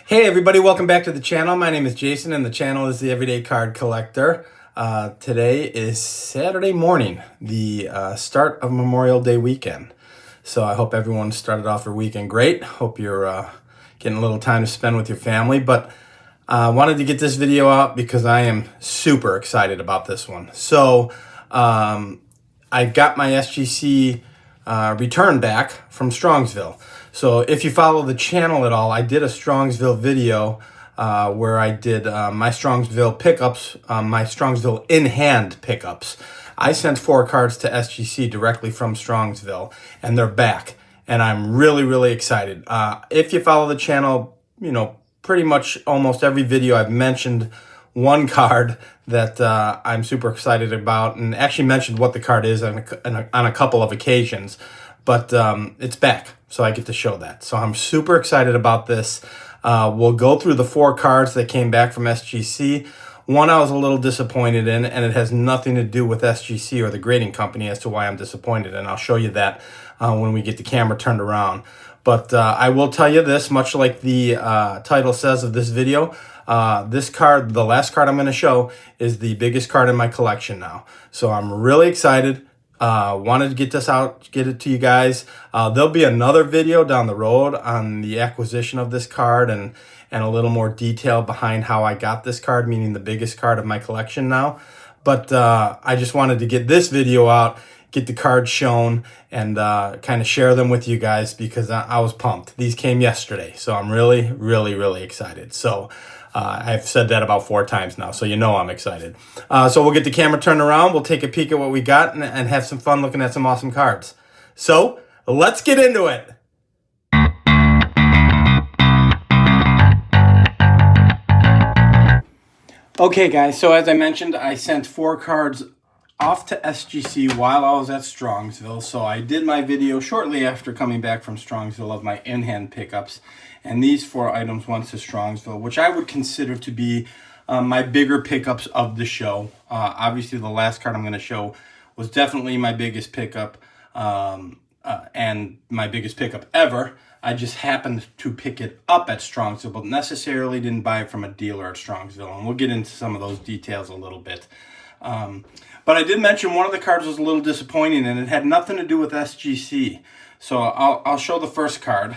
Hey everybody, welcome back to the channel. My name is Jason and the channel is the Everyday Card Collector. Today is Saturday morning, the start of Memorial Day weekend. So I hope everyone started off their weekend great. Hope you're getting a little time to spend with your family. But I wanted to get this video out because I am super excited about this one. So I got my SGC return back from Strongsville. So if you follow the channel at all, I did a Strongsville video where I did my Strongsville pickups, my Strongsville in-hand pickups. I sent 4 cards to SGC directly from Strongsville, and they're back. And I'm really, really excited. If you follow the channel, you know, pretty much almost every video I've mentioned one card that I'm super excited about, and actually mentioned what the card is on a couple of occasions. But it's back, so I get to show that. So I'm super excited about this. We'll go through the 4 cards that came back from SGC. One I was a little disappointed in, and it has nothing to do with SGC or the grading company as to why I'm disappointed, and I'll show you that when we get the camera turned around. But I will tell you this, much like the title says of this video, this card, the last card I'm going to show, is the biggest card in my collection now. So I'm really excited. Wanted to get this out, get it to you guys. There'll be another video down the road on the acquisition of this card and a little more detail behind how I got this card, meaning the biggest card of my collection now. But I just wanted to get this video out, get the cards shown, and kind of share them with you guys because I was pumped. These came yesterday, so I'm really, really, really excited. So I've said that about 4 times now, so you know I'm excited. So we'll get the camera turned around, we'll take a peek at what we got, and have some fun looking at some awesome cards. So let's get into it. Okay guys, so as I mentioned, I sent 4 cards off to SGC while I was at Strongsville. So I did my video shortly after coming back from Strongsville of my in-hand pickups. And these 4 items went to Strongsville, which I would consider to be my bigger pickups of the show. Obviously, the last card I'm going to show was definitely my biggest pickup and my biggest pickup ever. I just happened to pick it up at Strongsville, but necessarily didn't buy it from a dealer at Strongsville. And we'll get into some of those details a little bit. But I did mention one of the cards was a little disappointing, and it had nothing to do with SGC. So I'll show the first card.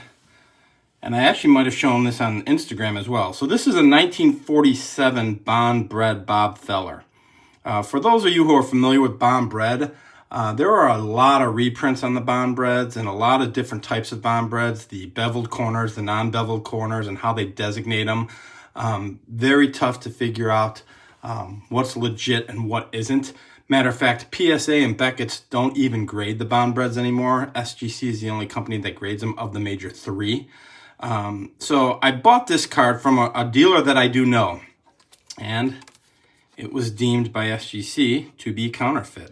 And I actually might have shown this on Instagram as well. So this is a 1947 Bond Bread Bob Feller. For those of you who are familiar with Bond Bread, there are a lot of reprints on the Bond Breads and a lot of different types of Bond Breads, the beveled corners, the non-beveled corners, and how they designate them. Very tough to figure out what's legit and what isn't. Matter of fact, PSA and Beckett's don't even grade the Bond Breads anymore. SGC is the only company that grades them of the major 3. So I bought this card from a dealer that I do know, and it was deemed by SGC to be counterfeit.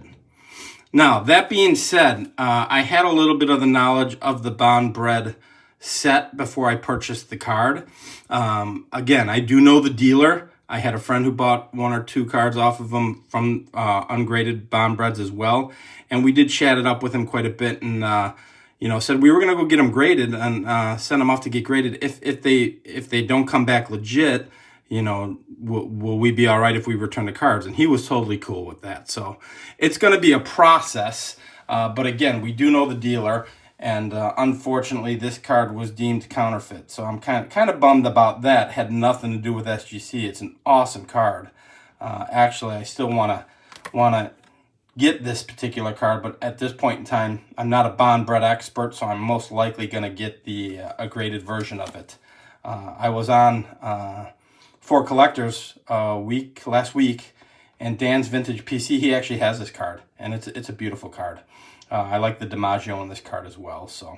Now, that being said, I had a little bit of the knowledge of the Bond Bread set before I purchased the card. Again, I do know the dealer. I had a friend who bought 1 or 2 cards off of him from ungraded Bond Breads as well, and we did chat it up with him quite a bit, and you know, said we were gonna go get them graded and send them off to get graded. If they don't come back legit, you know, will we be all right if we return the cards? And he was totally cool with that. So it's gonna be a process, but again, we do know the dealer, and unfortunately, this card was deemed counterfeit. So I'm kind of bummed about that. Had nothing to do with SGC. It's an awesome card. Actually, I still wanna get this particular card, but at this point in time, I'm not a Bond Bread expert, so I'm most likely going to get the a graded version of it. I was on For Collectors last week, and Dan's Vintage PC, he actually has this card, and it's a beautiful card. I like the DiMaggio in this card as well. So,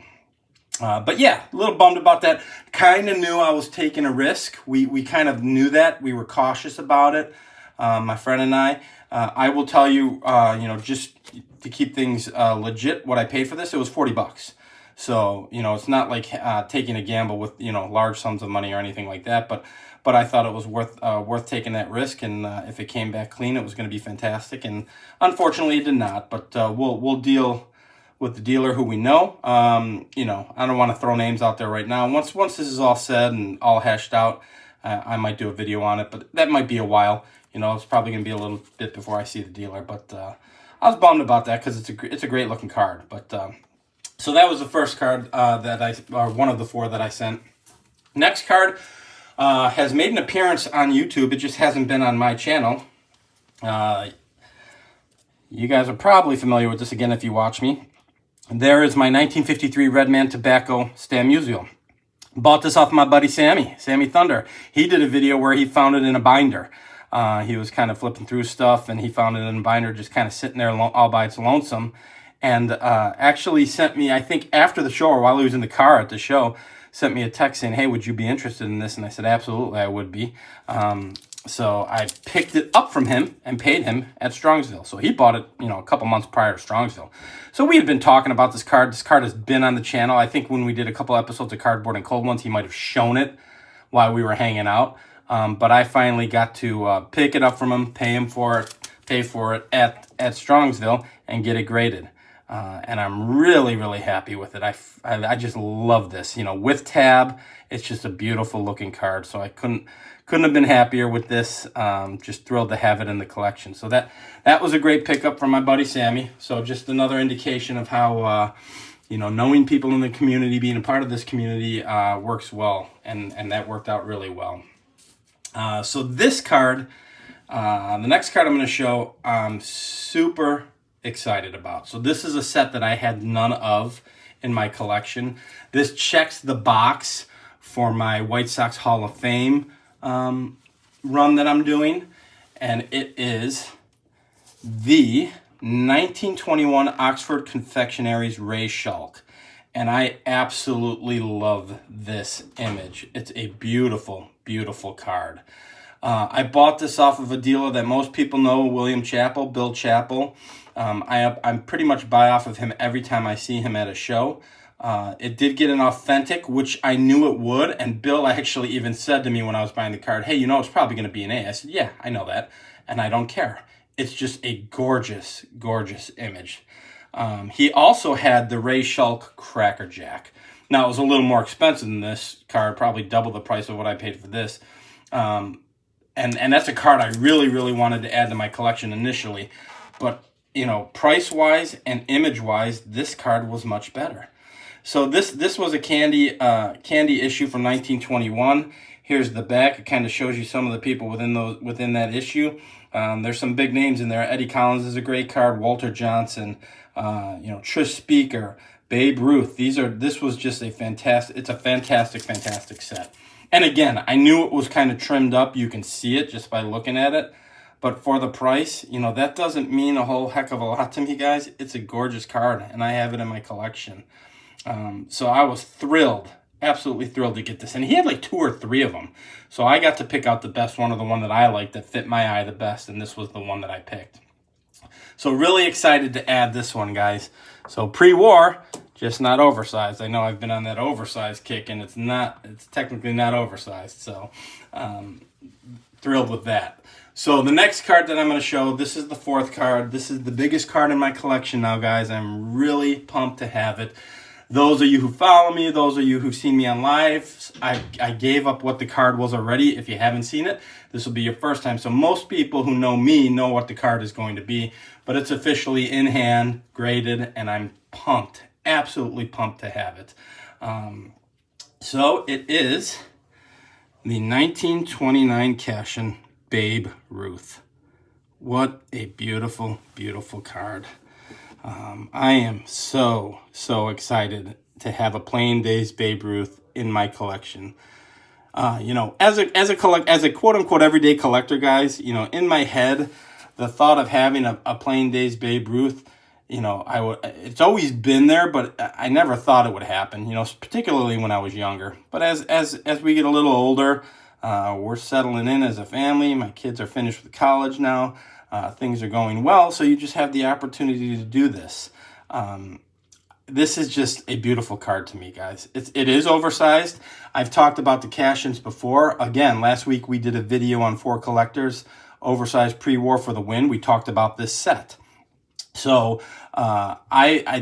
but yeah, a little bummed about that. Kind of knew I was taking a risk. We kind of knew that. We were cautious about it, my friend and I. I will tell you, you know, just to keep things legit, what I paid for this, it was $40. So, you know, it's not like taking a gamble with, you know, large sums of money or anything like that. But I thought it was worth taking that risk. And if it came back clean, it was going to be fantastic. And unfortunately, it did not. But we'll deal with the dealer who we know. You know, I don't want to throw names out there right now. Once this is all said and all hashed out, I might do a video on it, but that might be a while. You know, it's probably going to be a little bit before I see the dealer, but I was bummed about that because it's a great looking card. But so that was the first card or one of the 4 that I sent. Next card has made an appearance on YouTube. It just hasn't been on my channel. You guys are probably familiar with this again if you watch me. There is my 1953 Red Man Stan Musial. Bought this off my buddy Sammy Thunder. He did a video where he found it in a binder. He was kind of flipping through stuff, and he found it in a binder just kind of sitting there all by its lonesome. And actually sent me, I think after the show or while he was in the car at the show, sent me a text saying, hey, would you be interested in this? And I said, absolutely, I would be. So I picked it up from him and paid him at Strongsville. So he bought it, you know, a couple months prior to Strongsville. So we had been talking about this card. This card has been on the channel. I think when we did a couple episodes of Cardboard and Cold Ones, he might have shown it while we were hanging out. But I finally got to pick it up from him, pay for it at Strongsville, and get it graded. And I'm really, really happy with it. I just love this. You know, with tab, it's just a beautiful looking card. So I couldn't have been happier with this. Just thrilled to have it in the collection. So that was a great pickup from my buddy Sammy. So just another indication of how you know, knowing people in the community, being a part of this community works well, and that worked out really well. So this card, the next card I'm going to show, I'm super excited about. So this is a set that I had none of in my collection. This checks the box for my White Sox Hall of Fame run that I'm doing, and it is the 1921 Oxford Confectionaries Ray Schalk. And I absolutely love this image. It's a beautiful, beautiful card. I bought this off of a dealer that most people know, Bill Chappell. I'm pretty much buy off of him every time I see him at a show. It did get an authentic, which I knew it would, and Bill actually even said to me when I was buying the card, hey, you know, it's probably going to be an A. I said, yeah, I know that, and I don't care. It's just a gorgeous, gorgeous image. He also had the Ray Schalk Cracker Jack. Now, it was a little more expensive than this card, probably double the price of what I paid for this. And that's a card I really, really wanted to add to my collection initially. But, you know, price-wise and image-wise, this card was much better. So this was a candy issue from 1921. Here's the back. It kind of shows you some of the people within that issue. There's some big names in there. Eddie Collins is a great card. Walter Johnson, you know, Trish Speaker, Babe Ruth. This was just a fantastic set. And again, I knew it was kind of trimmed up. You can see it just by looking at it. But for the price, you know, that doesn't mean a whole heck of a lot to me, guys. It's a gorgeous card, and I have it in my collection. So I was thrilled, absolutely thrilled to get this. And he had like 2 or 3 of them. So I got to pick out the best one, or the one that I liked that fit my eye the best, and this was the one that I picked. So really excited to add this one, guys. So pre-war, just not oversized. I know I've been on that oversized kick, and it's technically not oversized. So thrilled with that. So the next card that I'm going to show, this is the 4th card. This is the biggest card in my collection now, guys. I'm really pumped to have it. Those of you who follow me, those of you who've seen me on live, I gave up what the card was already. If you haven't seen it, this will be your first time. So most people who know me know what the card is going to be, but it's officially in hand, graded, and I'm pumped, absolutely pumped to have it. So it is the 1929 Kashin Babe Ruth. What a beautiful, beautiful card. I am so excited to have a Plain Days Babe Ruth in my collection. You know, as a quote unquote everyday collector, guys, you know, in my head, the thought of having a Plain Days Babe Ruth, you know, it's always been there, but I never thought it would happen, you know, particularly when I was younger. But as we get a little older, we're settling in as a family. My kids are finished with college now. Things are going well, so you just have the opportunity to do this. This is just a beautiful card to me, guys. It is oversized. I've talked about the Kashins before. Again, last week we did a video on 4 collectors, oversized pre-war for the win. We talked about this set. So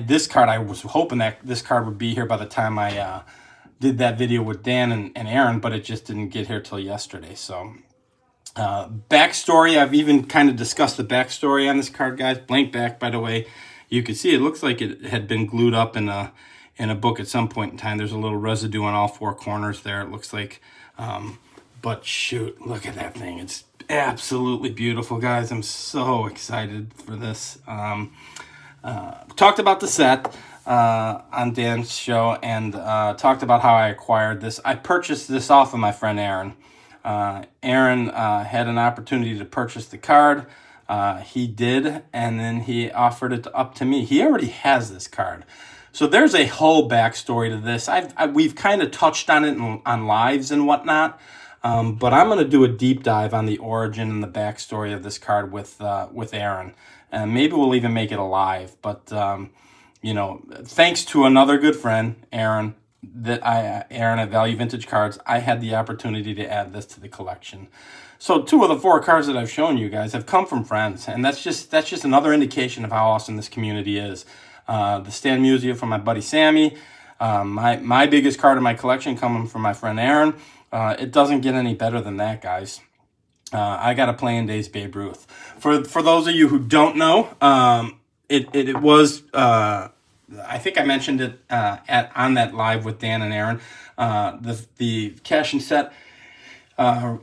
This card, I was hoping that this card would be here by the time I did that video with Dan and Aaron, but it just didn't get here till yesterday. So backstory, I've even kind of discussed the backstory on this card, guys. Blank back, by the way. You can see it looks like it had been glued up in a book at some point in time. There's a little residue on all four corners there, it looks like. But shoot, look at that thing. It's absolutely beautiful, guys. I'm so excited for this. Talked about the set on Dan's show, and talked about how I acquired this. I purchased this off of my friend Aaron. Aaron had an opportunity to purchase the card. He did, and then he offered it up to me. He already has this card. So there's a whole backstory to this. We've kind of touched on it on lives and whatnot, but I'm going to do a deep dive on the origin and the backstory of this card with Aaron. And maybe we'll even make it a live. But, you know, thanks to another good friend, Aaron at Value Vintage Cards, I had the opportunity to add this to the collection. So 2 of the 4 cards that I've shown you guys have come from friends, and that's just another indication of how awesome this community is. The Stan Musial from my buddy Sammy, my biggest card in my collection coming from my friend Aaron. It doesn't get any better than that, guys. I got a Playing Days Babe Ruth. For those of you who don't know, it was I think I mentioned it on that live with Dan and Aaron. The Kashin set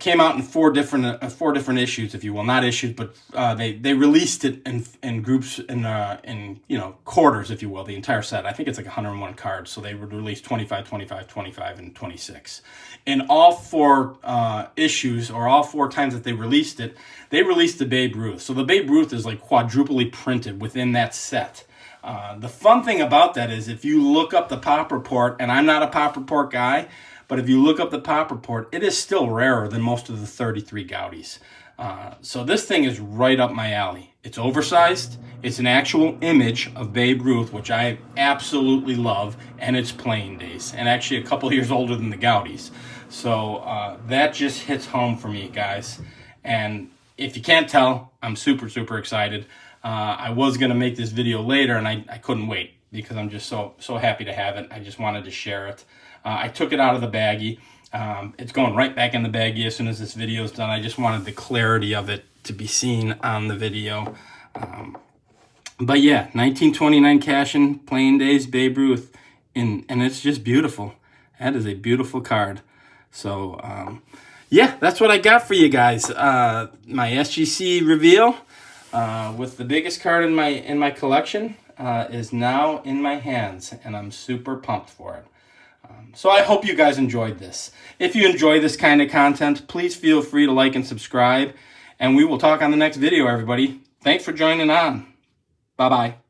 came out in four different issues, if you will, not issues, but they released it in groups in you know, quarters, if you will, the entire set. I think it's like 101 cards, so they would release 25, 25, 25, and 26. In all 4 issues, or all 4 times that they released it, they released the Babe Ruth. So the Babe Ruth is like quadruply printed within that set. The fun thing about that is if you look up the pop report, and I'm not a pop report guy, but if you look up the pop report, it is still rarer than most of the 33 Goudies. So this thing is right up my alley. It's oversized. It's an actual image of Babe Ruth, which I absolutely love, and it's Playing Days, and actually a couple years older than the Goudies. So that just hits home for me, guys. And if you can't tell, I'm super, super excited. I was going to make this video later, and I couldn't wait because I'm just so happy to have it. I just wanted to share it. I took it out of the baggie. It's going right back in the baggie as soon as this video is done. I just wanted the clarity of it to be seen on the video. But yeah, 1929 Kashin, Playing Days, Babe Ruth, and it's just beautiful. That is a beautiful card. So yeah, that's what I got for you guys. My SGC Reveal with the biggest card in my collection is now in my hands, and I'm super pumped for it. So I hope you guys enjoyed this. If you enjoy this kind of content, please feel free to like and subscribe, and we will talk on the next video, everybody. Thanks for joining on. Bye-bye.